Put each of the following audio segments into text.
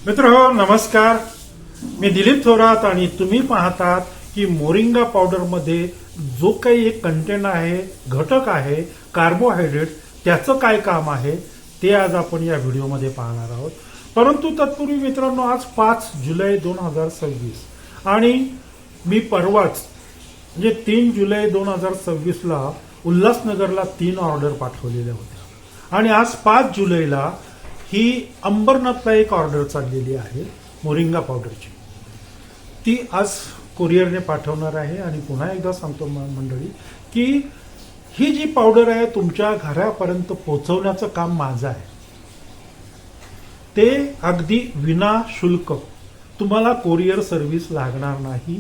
मित्रहो नमस्कार, मी दिलीप थोरात आणि तुम्ही पाहतात की मोरिंगा पावडरमध्ये जो काही एक कंटेंट आहे, घटक आहे, कार्बोहायड्रेट, त्याचं काय काम आहे ते आज आपण या व्हिडिओमध्ये पाहणार आहोत. परंतु तत्पूर्वी मित्रांनो, आज 5 जुलै 2026 आणि मी परवाच म्हणजे 3 जुलै 2026ला उल्हासनगरला 3 ऑर्डर पाठवलेल्या होत्या आणि आज 5 जुलैला ही अंबरनाथला एक ऑर्डर चाललेली आहे मोरिंगा पावडरची. ती आज कुरिअरने पाठवणार आहे आणि पुन्हा एकदा सांगतो मंडळी की ही जी पावडर आहे तुमच्या घरापर्यंत पोहोचवण्याचं काम माझं आहे. ते अगदी विनाशुल्क, तुम्हाला कुरिअर सर्व्हिस लागणार नाही,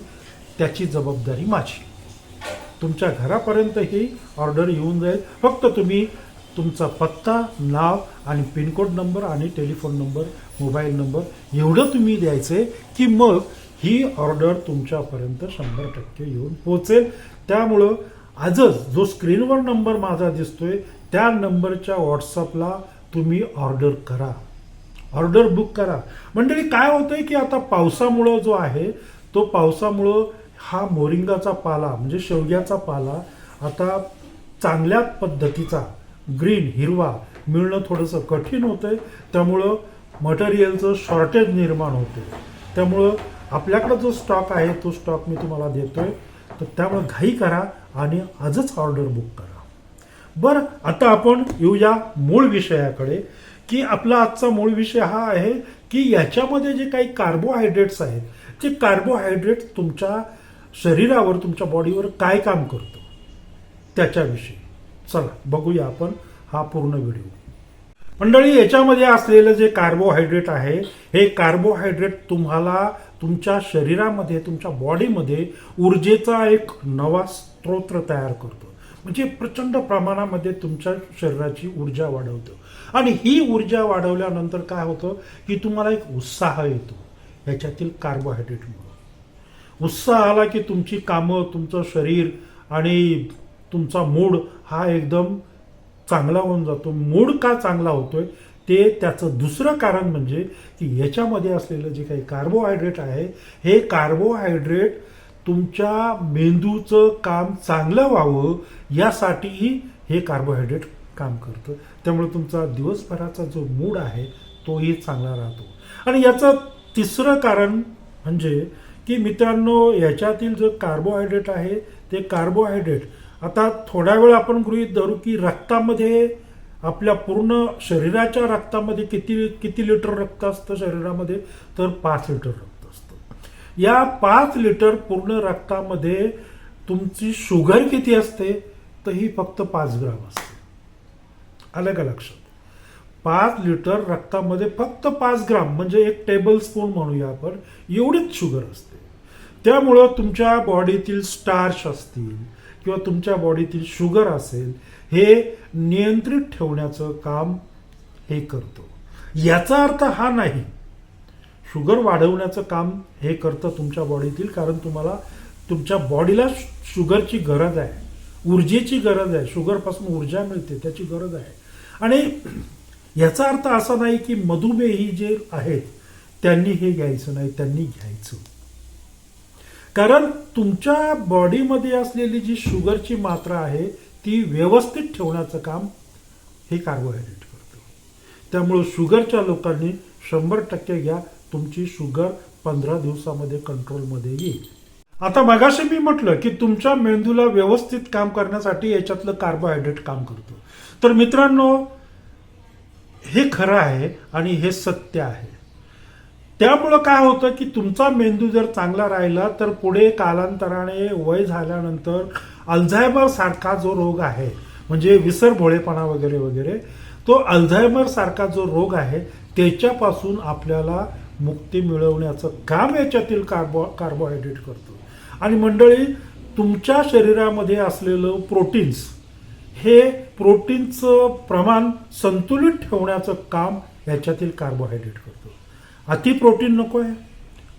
त्याची जबाबदारी माझी. तुमच्या घरापर्यंत ही ऑर्डर येऊन जाईल. फक्त तुम्ही तुमचा पत्ता, नाव आणि पिनकोड नंबर आणि टेलिफोन नंबर, मोबाईल नंबर एवढं तुम्ही द्यायचे की मग ही ऑर्डर तुमच्यापर्यंत 100% येऊन पोहोचेल. त्यामुळं आजच जो स्क्रीनवर नंबर माझा दिसतोय त्या नंबरच्या व्हॉट्सअपला तुम्ही ऑर्डर करा, ऑर्डर बुक करा. मंडळी, काय होतंय की आता पावसामुळं जो आहे तो पावसामुळं हा मोरिंगाचा पाला म्हणजे शेवग्याचा पाला आता चांगल्या पद्धतीचा ग्रीन हिरवा मिळणं थोडंसं कठीण होतंय. त्यामुळं मटेरियलचं शॉर्टेज निर्माण होते. त्यामुळं आपल्याकडे जो स्टॉक आहे तो स्टॉक मी तुम्हाला देतोय. तर त्यामुळे घाई करा आणि आजच ऑर्डर बुक करा. बरं, आता आपण येऊया मूळ विषयाकडे की आपला आजचा मूळ विषय हा आहे की याच्यामध्ये जे काही कार्बोहायड्रेट्स आहेत ते कार्बोहायड्रेट तुमच्या शरीरावर, तुमच्या बॉडीवर काय काम करतो त्याच्याविषयी. चला बघूया आपण हा पूर्ण व्हिडिओ. मंडळी, याच्यामध्ये असलेलं जे कार्बोहायड्रेट आहे हे कार्बोहायड्रेट तुम्हाला तुमच्या शरीरामध्ये, तुमच्या बॉडीमध्ये ऊर्जेचा एक नवा स्रोत तयार करतो. म्हणजे प्रचंड प्रमाणामध्ये तुमच्या शरीराची ऊर्जा वाढवतो आणि ही ऊर्जा वाढवल्यानंतर काय होतं की तुम्हाला एक उत्साह येतो याच्यातील कार्बोहायड्रेटमुळे. उत्साह आला की तुमची कामं, तुमचं शरीर आणि तुमचा मूड हा एकदम चांगला होऊन जातो. मूड का चांगला होतोय ते त्याचं दुसरं कारण म्हणजे की याच्यामध्ये असलेलं जे काही कार्बोहायड्रेट आहे हे कार्बोहायड्रेट तुमच्या मेंदूचं काम चांगलं व्हावं यासाठीही हे कार्बोहायड्रेट काम करतं. त्यामुळे तुमचा दिवसभराचा जो मूड आहे तोही चांगला राहतो. आणि याचं तिसरं कारण म्हणजे की मित्रांनो, याच्यातील जो कार्बोहायड्रेट आहे ते कार्बोहायड्रेट आता थोड्या वेळ आपण गृहीत धरू की रक्तामध्ये, आपल्या पूर्ण शरीराच्या रक्तामध्ये किती लिटर रक्त असतं शरीरामध्ये, तर 5 लिटर रक्त असतं. या 5 लिटर पूर्ण रक्तामध्ये तुमची शुगर किती असते तर ही फक्त 5 ग्राम असते. आलं का लक्षात? 5 लिटर रक्तामध्ये फक्त 5 ग्राम म्हणजे 1 टेबल स्पून म्हणूया आपण, एवढीच शुगर असते. त्यामुळं तुमच्या बॉडीतील स्टार्च असतील किंवा तुमच्या बॉडीतील शुगर असेल हे नियंत्रित ठेवण्याचं काम हे करतो. याचा अर्थ हा नाही शुगर वाढवण्याचं काम हे करतं तुमच्या बॉडीतील, कारण तुम्हाला तुमच्या बॉडीला शुगरची गरज आहे, ऊर्जेची गरज आहे. शुगरपासून ऊर्जा मिळते, त्याची गरज आहे. आणि याचा अर्थ असा नाही की मधुमेही जे आहेत त्यांनी हे घ्यायचं नाही, त्यांनी घ्यायचं. कारण तुमच्या बॉडीमध्ये असलेली जी शुगरची मात्रा आहे ती व्यवस्थित ठेवण्याचं काम हे कार्बोहायड्रेट करतं. त्यामुळे शुगरच्या लोकांनी 100% घ्या, तुमची शुगर 15 दिवसामध्ये कंट्रोलमध्ये येईल. आता मगाशी मी म्हटलं की तुमच्या मेंदूला व्यवस्थित काम करण्यासाठी याच्यातलं कार्बोहायड्रेट काम करतो. तर मित्रांनो, हे खरं आहे आणि हे सत्य आहे. त्यामुळं काय होतं की तुमचा मेंदू जर चांगला राहिला तर पुढे कालांतराने वय झाल्यानंतर अल्झायमर सारखा जो रोग आहे, म्हणजे विसरभोळेपणा वगैरे वगैरे, तो अल्झायमर सारखा जो रोग आहे त्याच्यापासून आपल्याला मुक्ती मिळवण्याचं काम याच्यातील कार्बोहायड्रेट करतो. आणि मंडळी, तुमच्या शरीरामध्ये असलेलं प्रोटीन्स, हे प्रोटीनचं प्रमाण संतुलित ठेवण्याचं काम याच्यातील कार्बोहायड्रेट करतो. अति प्रोटीन नको आहे,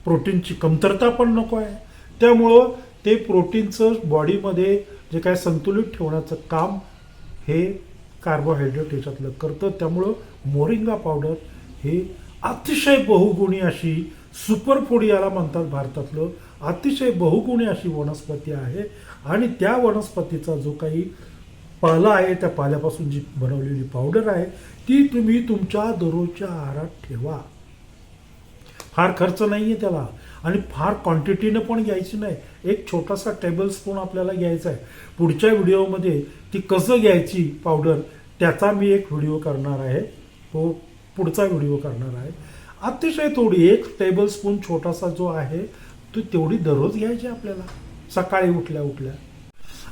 प्रोटीनची कमतरता पण नको आहे. त्यामुळं ते प्रोटीनचं बॉडीमध्ये जे काय संतुलित ठेवण्याचं काम हे कार्बोहायड्रेट याच्यातलं करतं. त्यामुळं मोरिंगा पावडर हे अतिशय बहुगुणी अशी सुपरफूड याला म्हणतात भारतातलं, अतिशय बहुगुणी अशी वनस्पती आहे. आणि त्या वनस्पतीचा जो काही पाला आहे, त्या पाल्यापासून जी बनवलेली पावडर आहे ती तुम्ही तुमच्या दररोजच्या आहारात ठेवा. फार खर्च नाही आहे त्याला आणि फार क्वांटिटीनं पण घ्यायची नाही. एक छोटासा टेबल स्पून आपल्याला घ्यायचा आहे. पुढच्या व्हिडिओमध्ये ती कसं घ्यायची पावडर त्याचा मी एक व्हिडिओ करणार आहे, तो पुढचा व्हिडिओ करणार आहे. अतिशय थोडी 1 टेबल स्पून छोटासा जो आहे तो तेवढी दररोज घ्यायची आपल्याला सकाळी उठल्या उठल्या.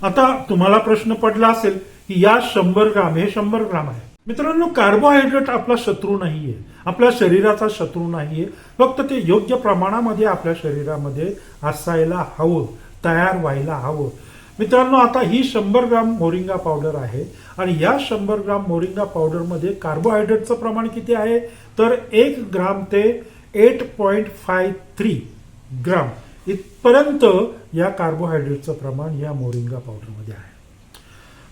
आता तुम्हाला प्रश्न पडला असेल की या 100 ग्राम, हे 100 ग्राम आहे. मित्रांनो, कार्बोहायड्रेट आपला शत्रू नाहीये, आपल्या शरीराचा शत्रू नाहीये. फक्त ते योग्य प्रमाणामध्ये आपल्या शरीरामध्ये असायला हवं, तयार व्हायला हवं. मित्रांनो, आता ही 100 ग्राम मोरिंगा पावडर आहे आणि या 100 ग्राम मोरिंगा पावडरमध्ये कार्बोहायड्रेटचं प्रमाण किती आहे तर 1 ग्राम ते 8.53 ग्राम इथपर्यंत या कार्बोहायड्रेटचं प्रमाण या मोरिंगा पावडरमध्ये आहे.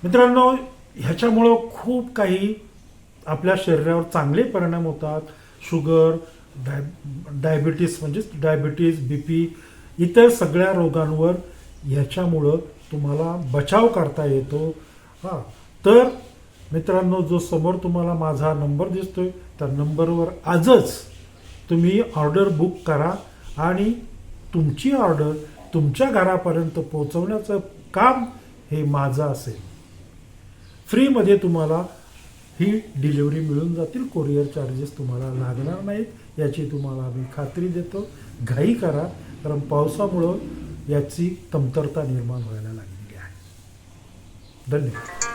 मित्रांनो, ह्याच्यामुळं खूप काही आपल्या शरीरावर चांगले परिणाम होतात. शुगर, डायबिटीज, बीपी, इतर सगळ्या रोगांवर ह्याच्यामुळं तुम्हाला बचाव करता येतो. तर मित्रांनो, जो समोर तुम्हाला माझा नंबर दिसतोय त्या नंबरवर आजच तुम्ही ऑर्डर बुक करा आणि तुमची ऑर्डर तुमच्या घरापर्यंत पोहोचवण्याचं काम हे माझं असेल. फ्रीमध्ये तुम्हाला ही डिलिव्हरी मिळून जातील. कोरिअर चार्जेस तुम्हाला लागणार नाहीत याची तुम्हाला मी खात्री देतो. घाई करा, कारण पावसामुळं याची कमतरता निर्माण व्हायला लागलेली आहे. धन्यवाद.